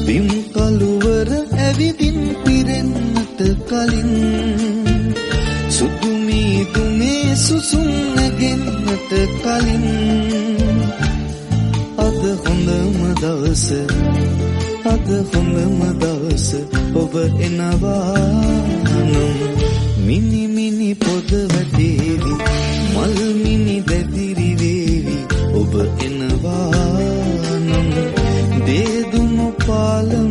බිම් කළුවර ඇවිදින් පිරෙන්නට කලින් සුදු මීදුමේ සුසුම් නැගෙන්නට කලින් අද හොඳම දවස ඔබ එනවා නම් මිනි මිනි පොද වැටේවි මල් මිනි දැදිරි වේවි ඔබ එනවා නම් දේදුණු පාලම